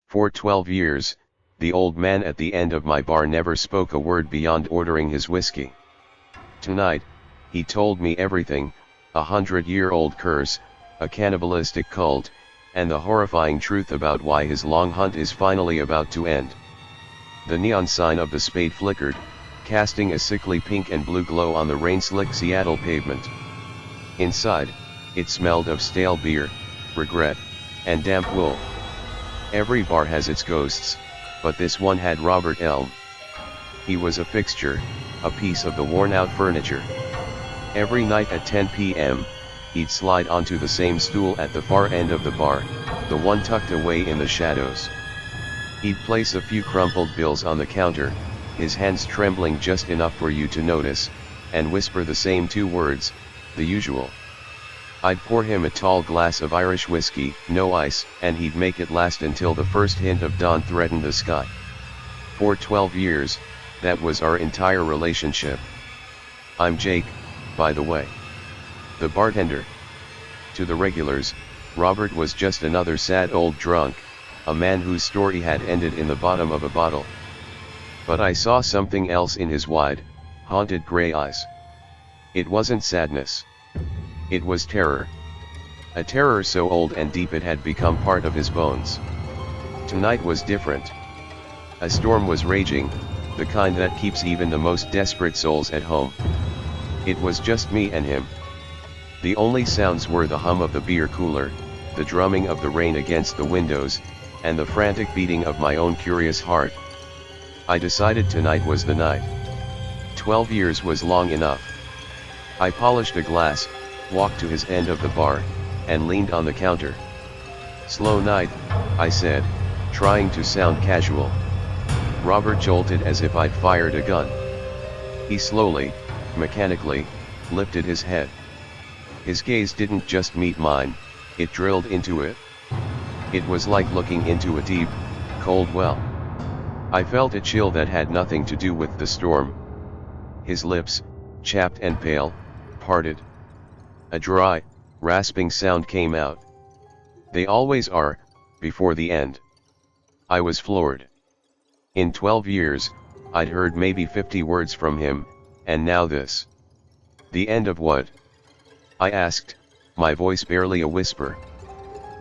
For 12 years, the old man at the end of my bar never spoke a word beyond ordering his whiskey. Tonight, he told me everything, 100-year-old curse, a cannibalistic cult, and the horrifying truth about why his long hunt is finally about to end. The neon sign of the spade flickered, casting a sickly pink and blue glow on the rain-slick Seattle pavement. Inside, it smelled of stale beer, regret, and damp wool. Every bar has its ghosts, but this one had Robert Elm. He was a fixture, a piece of the worn-out furniture. Every night at 10 p.m., he'd slide onto the same stool at the far end of the bar, the one tucked away in the shadows. He'd place a few crumpled bills on the counter, his hands trembling just enough for you to notice, and whisper the same two words, the usual. I'd pour him a tall glass of Irish whiskey, no ice, and he'd make it last until the first hint of dawn threatened the sky. For 12 years, that was our entire relationship. I'm Jake, by the way. The bartender. To the regulars, Robert was just another sad old drunk, a man whose story had ended in the bottom of a bottle. But I saw something else in his wide, haunted gray eyes. It wasn't sadness. It was terror. A terror so old and deep it had become part of his bones. Tonight was different. A storm was raging, the kind that keeps even the most desperate souls at home. It was just me and him. The only sounds were the hum of the beer cooler, the drumming of the rain against the windows, and the frantic beating of my own curious heart. I decided tonight was the night. 12 years was long enough. I polished a glass, walked to his end of the bar, and leaned on the counter. Slow night, I said, trying to sound casual. Robert jolted as if I'd fired a gun. He slowly, mechanically, lifted his head. His gaze didn't just meet mine, it drilled into it. It was like looking into a deep, cold well. I felt a chill that had nothing to do with the storm. His lips, chapped and pale, parted. A dry, rasping sound came out. They always are, before the end. I was floored. In 12 years, I'd heard maybe 50 words from him, and now this. The end of what? I asked, my voice barely a whisper.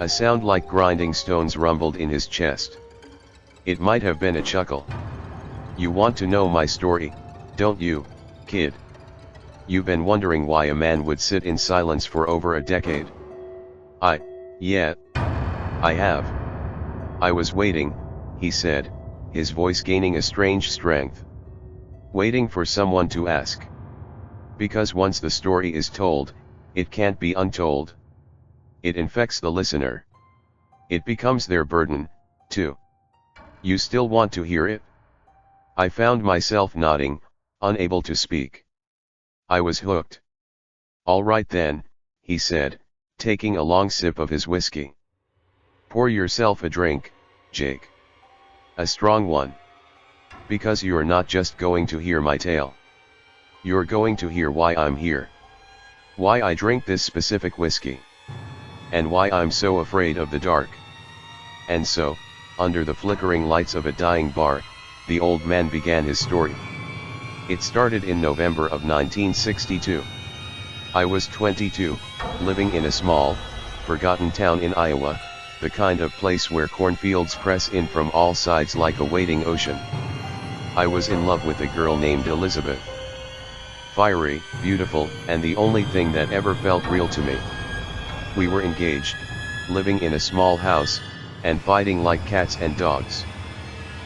A sound like grinding stones rumbled in his chest. It might have been a chuckle. You want to know my story, don't you, kid? You've been wondering why a man would sit in silence for over a decade. Yeah, I have. I was waiting, he said, his voice gaining a strange strength. Waiting for someone to ask. Because once the story is told, it can't be untold. It infects the listener. It becomes their burden, too. You still want to hear it? I found myself nodding, unable to speak. I was hooked. All right then, he said, taking a long sip of his whiskey. Pour yourself a drink, Jake. A strong one. Because you're not just going to hear my tale. You're going to hear why I'm here. Why I drink this specific whiskey. And why I'm so afraid of the dark. And so, under the flickering lights of a dying bar, the old man began his story. It started in November of 1962. I was 22, living in a small, forgotten town in Iowa, the kind of place where cornfields press in from all sides like a waiting ocean. I was in love with a girl named Elizabeth. Fiery, beautiful, and the only thing that ever felt real to me. We were engaged, living in a small house, and fighting like cats and dogs.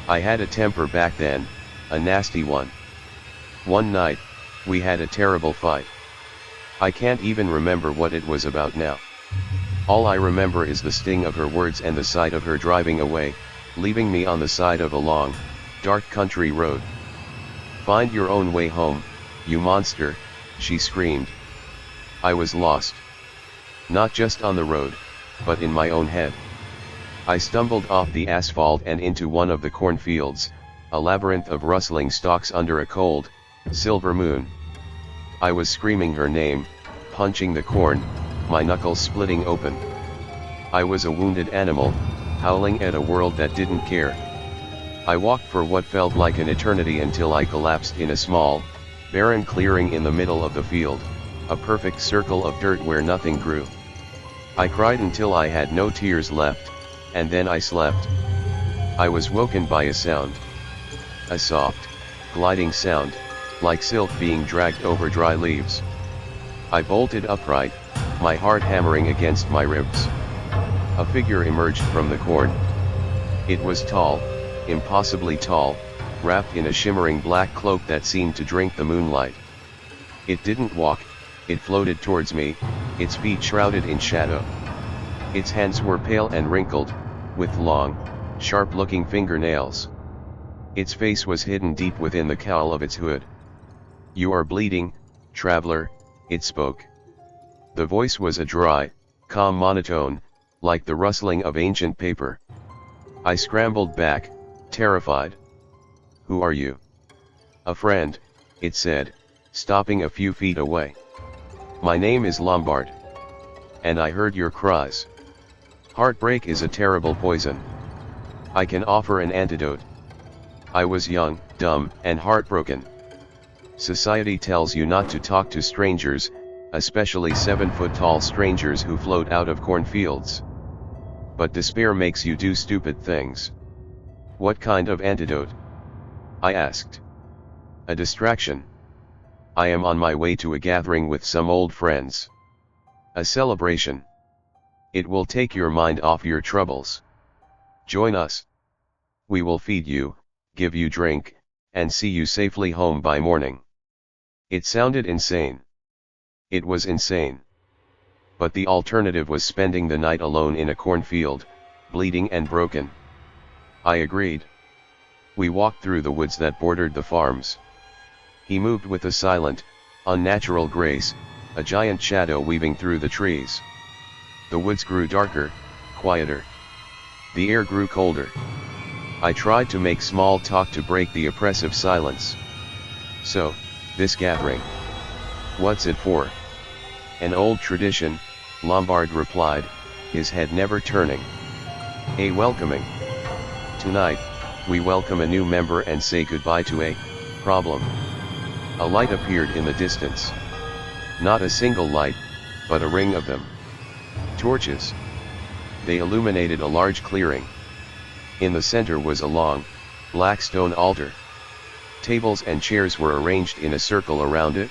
I had a temper back then, a nasty one. One night, we had a terrible fight. I can't even remember what it was about now. All I remember is the sting of her words and the sight of her driving away, leaving me on the side of a long, dark country road. Find your own way home, you monster, she screamed. I was lost. Not just on the road, but in my own head. I stumbled off the asphalt and into one of the cornfields, a labyrinth of rustling stalks under a cold, silver moon. I was screaming her name, punching the corn, my knuckles splitting open. I was a wounded animal, howling at a world that didn't care. I walked for what felt like an eternity until I collapsed in a small, barren clearing in the middle of the field, a perfect circle of dirt where nothing grew. I cried until I had no tears left, and then I slept. I was woken by a sound. A soft, gliding sound, like silk being dragged over dry leaves. I bolted upright, my heart hammering against my ribs. A figure emerged from the corn. It was tall, impossibly tall, wrapped in a shimmering black cloak that seemed to drink the moonlight. It didn't walk, it floated towards me, its feet shrouded in shadow. Its hands were pale and wrinkled, with long, sharp-looking fingernails. Its face was hidden deep within the cowl of its hood. "You are bleeding, traveler," it spoke. The voice was a dry, calm monotone, like the rustling of ancient paper. I scrambled back, terrified. "Who are you?" "A friend," it said, stopping a few feet away. "My name is Lombard. And I heard your cries. Heartbreak is a terrible poison. I can offer an antidote. I was young, dumb, and heartbroken. Society tells you not to talk to strangers, especially 7-foot-tall strangers who float out of cornfields. But despair makes you do stupid things. What kind of antidote?" I asked. "A distraction. I am on my way to a gathering with some old friends. A celebration. It will take your mind off your troubles. Join us. We will feed you, give you drink, and see you safely home by morning." It sounded insane. It was insane. But the alternative was spending the night alone in a cornfield, bleeding and broken. I agreed. We walked through the woods that bordered the farms. He moved with a silent, unnatural grace, a giant shadow weaving through the trees. The woods grew darker, quieter. The air grew colder. I tried to make small talk to break the oppressive silence. "So, this gathering. What's it for?" "An old tradition," Lombard replied, his head never turning. "A welcoming. Tonight, we welcome a new member and say goodbye to a problem." A light appeared in the distance. Not a single light, but a ring of them. Torches. They illuminated a large clearing. In the center was a long, black stone altar. Tables and chairs were arranged in a circle around it.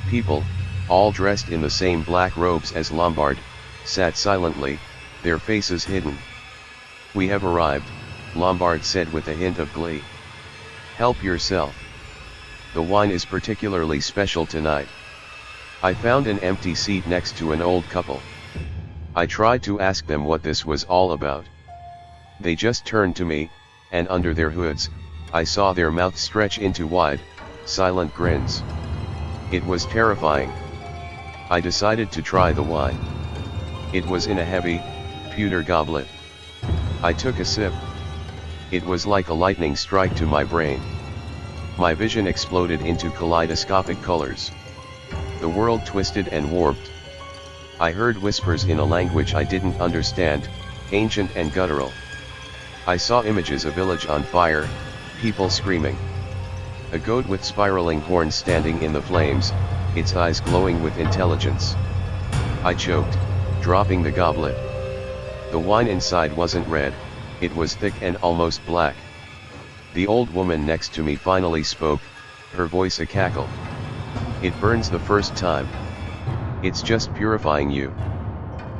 People, all dressed in the same black robes as Lombard, sat silently, their faces hidden. "We have arrived," Lombard said with a hint of glee. "Help yourself. The wine is particularly special tonight." I found an empty seat next to an old couple. I tried to ask them what this was all about. They just turned to me, and under their hoods, I saw their mouths stretch into wide, silent grins. It was terrifying. I decided to try the wine. It was in a heavy, pewter goblet. I took a sip. It was like a lightning strike to my brain. My vision exploded into kaleidoscopic colors. The world twisted and warped. I heard whispers in a language I didn't understand, ancient and guttural. I saw images of village on fire, people screaming. A goat with spiraling horns standing in the flames, its eyes glowing with intelligence. I choked, dropping the goblet. The wine inside wasn't red, it was thick and almost black. The old woman next to me finally spoke, her voice a cackle. "It burns the first time. It's just purifying you."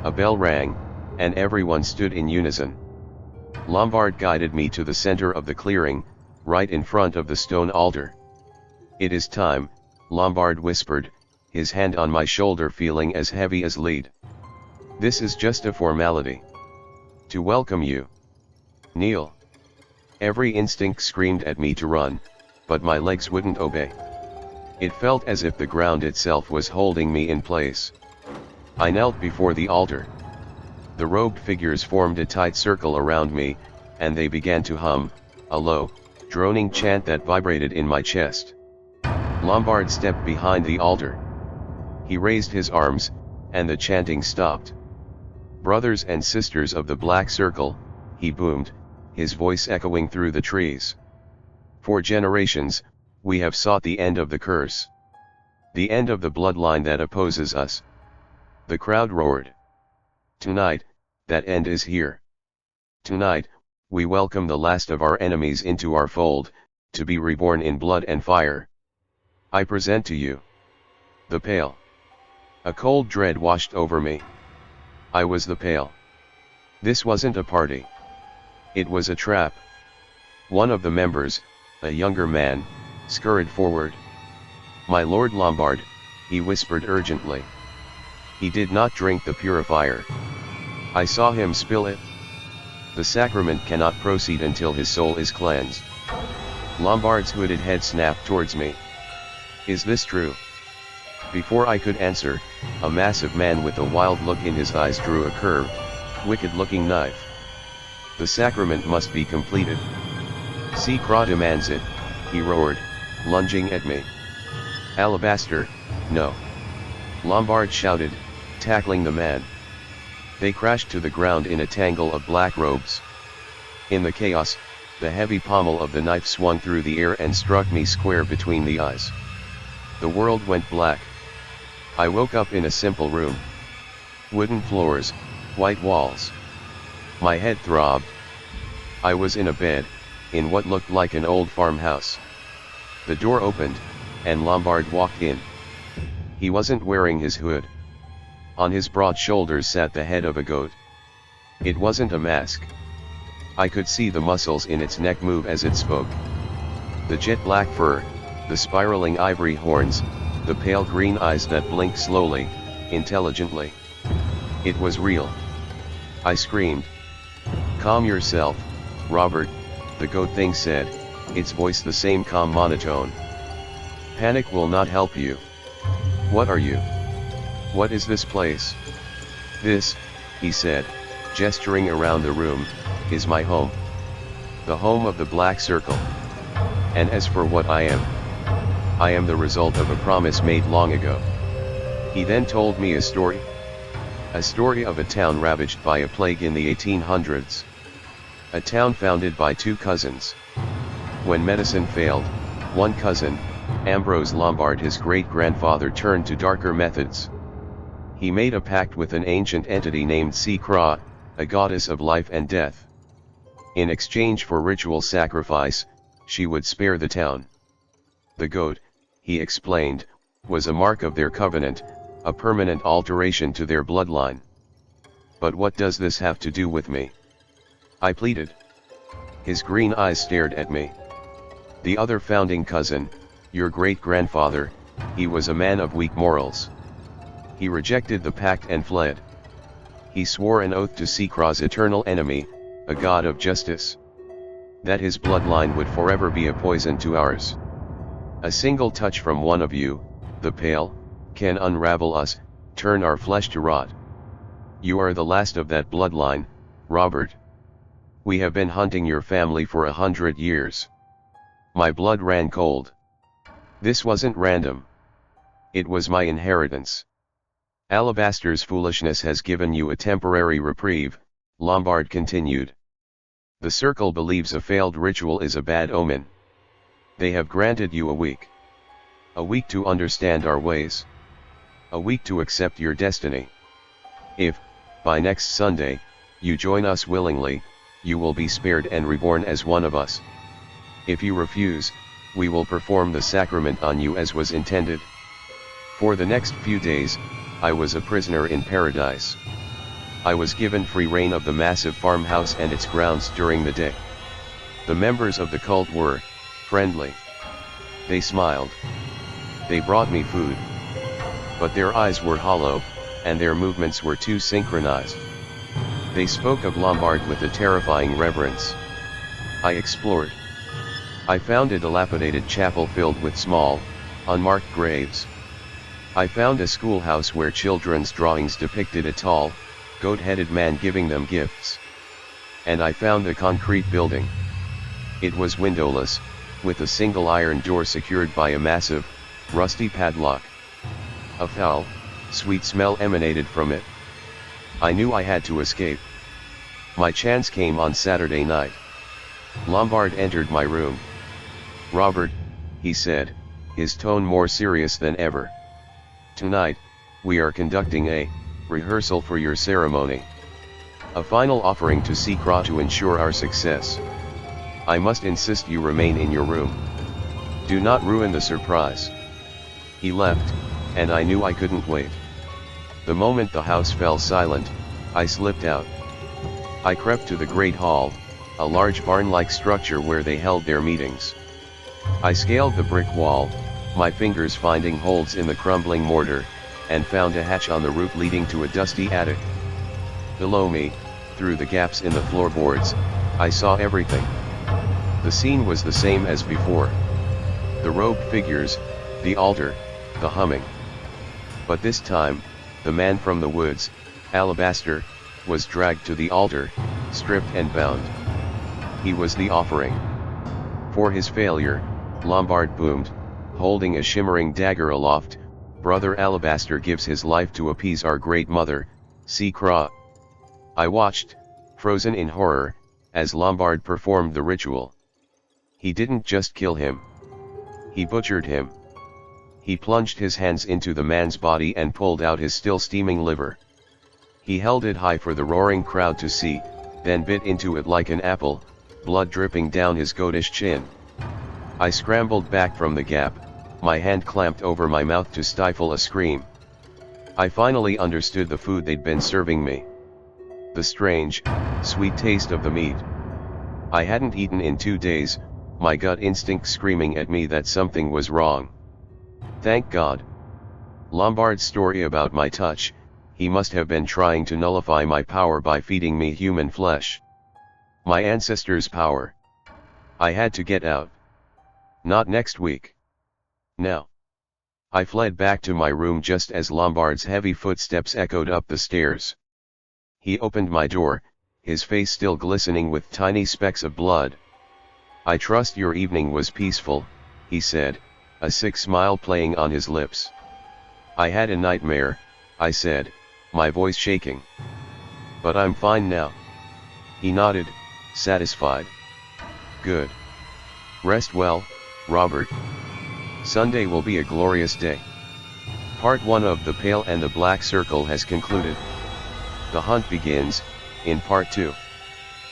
A bell rang, and everyone stood in unison. Lombard guided me to the center of the clearing, right in front of the stone altar. "It is time," Lombard whispered, his hand on my shoulder feeling as heavy as lead. "This is just a formality. To welcome you. Kneel." Every instinct screamed at me to run, but my legs wouldn't obey. It felt as if the ground itself was holding me in place. I knelt before the altar. The robed figures formed a tight circle around me, and they began to hum, a low, droning chant that vibrated in my chest. Lombard stepped behind the altar. He raised his arms, and the chanting stopped. "Brothers and sisters of the Black Circle, he boomed, his voice echoing through the trees. For generations, we have sought the end of the curse. The end of the bloodline that opposes us. The crowd roared. Tonight, that end is here. Tonight, we welcome the last of our enemies into our fold, to be reborn in blood and fire. I present to you the Pale. A cold dread washed over me. I was the Pale. This wasn't a party. It was a trap. One of the members, a younger man, scurried forward. "My Lord Lombard," he whispered urgently. He did not drink the purifier. I saw him spill it. The sacrament cannot proceed until his soul is cleansed. Lombard's hooded head snapped towards me. "Is this true?" Before I could answer, a massive man with a wild look in his eyes drew a curved, wicked-looking knife. "The sacrament must be completed. Sikra demands it," he roared, lunging at me. "Alabaster, no!" Lombard shouted, tackling the man. They crashed to the ground in a tangle of black robes. In the chaos, the heavy pommel of the knife swung through the air and struck me square between the eyes. The world went black. I woke up in a simple room. Wooden floors, white walls. My head throbbed. I was in a bed, in what looked like an old farmhouse. The door opened, and Lombard walked in. He wasn't wearing his hood. On his broad shoulders sat the head of a goat. It wasn't a mask. I could see the muscles in its neck move as it spoke. The jet black fur, the spiraling ivory horns, the pale green eyes that blinked slowly, intelligently. It was real. I screamed. "Calm yourself, Robert," the goat thing said, its voice the same calm monotone. "Panic will not help you. What are you? What is this place?" "This," he said, gesturing around the room, "is my home. The home of the Black Circle. And as for what I am the result of a promise made long ago." He then told me a story. A story of a town ravaged by a plague in the 1800s. A town founded by two cousins. When medicine failed, one cousin, Ambrose Lombard, his great-grandfather, turned to darker methods. He made a pact with an ancient entity named Sikra, a goddess of life and death. In exchange for ritual sacrifice, she would spare the town. The goat, he explained, was a mark of their covenant, a permanent alteration to their bloodline. "But what does this have to do with me?" I pleaded. His green eyes stared at me. "The other founding cousin, your great-grandfather, he was a man of weak morals. He rejected the pact and fled. He swore an oath to Sikra's eternal enemy, a god of justice. That his bloodline would forever be a poison to ours. A single touch from one of you, the Pale, can unravel us, turn our flesh to rot. You are the last of that bloodline, Robert. We have been hunting your family for 100 years. My blood ran cold. This wasn't random. It was my inheritance. Alabaster's foolishness has given you a temporary reprieve," Lombard continued. "The Circle believes a failed ritual is a bad omen. They have granted you a week. A week to understand our ways. A week to accept your destiny. If, by next Sunday, you join us willingly, you will be spared and reborn as one of us. If you refuse, we will perform the sacrament on you as was intended." For the next few days, I was a prisoner in paradise. I was given free rein of the massive farmhouse and its grounds during the day. The members of the cult were friendly. They smiled. They brought me food. But their eyes were hollow, and their movements were too synchronized. They spoke of Lombard with a terrifying reverence. I explored. I found a dilapidated chapel filled with small, unmarked graves. I found a schoolhouse where children's drawings depicted a tall, goat-headed man giving them gifts. And I found a concrete building. It was windowless, with a single iron door secured by a massive, rusty padlock. A foul, sweet smell emanated from it. I knew I had to escape. My chance came on Saturday night. Lombard entered my room. "Robert," he said, his tone more serious than ever. "Tonight, we are conducting a rehearsal for your ceremony. A final offering to Sikra to ensure our success. I must insist you remain in your room. Do not ruin the surprise." He left, and I knew I couldn't wait. The moment the house fell silent, I slipped out. I crept to the Great Hall, a large barn-like structure where they held their meetings. I scaled the brick wall, my fingers finding holes in the crumbling mortar, and found a hatch on the roof leading to a dusty attic. Below me, through the gaps in the floorboards, I saw everything. The scene was the same as before. The robed figures, the altar, the humming. But this time, the man from the woods, Alabaster, was dragged to the altar, stripped and bound. He was the offering. For his failure, Lombard boomed, holding a shimmering dagger aloft, "Brother Alabaster gives his life to appease our great mother, Sikra." I watched, frozen in horror, as Lombard performed the ritual. He didn't just kill him. He butchered him. He plunged his hands into the man's body and pulled out his still steaming liver. He held it high for the roaring crowd to see, then bit into it like an apple, blood dripping down his goatish chin. I scrambled back from the gap, my hand clamped over my mouth to stifle a scream. I finally understood the food they'd been serving me. The strange, sweet taste of the meat. I hadn't eaten in 2 days, my gut instinct screaming at me that something was wrong. Thank God. Lombard's story about my touch, he must have been trying to nullify my power by feeding me human flesh. My ancestors' power. I had to get out. Not next week. Now. I fled back to my room just as Lombard's heavy footsteps echoed up the stairs. He opened my door, his face still glistening with tiny specks of blood. "I trust your evening was peaceful," he said, a sick smile playing on his lips. "I had a nightmare," I said, my voice shaking. "But I'm fine now." He nodded, satisfied. "Good. Rest well, Robert. Sunday will be a glorious day." Part 1 of The Pale and the Black Circle has concluded. The hunt begins, in Part 2.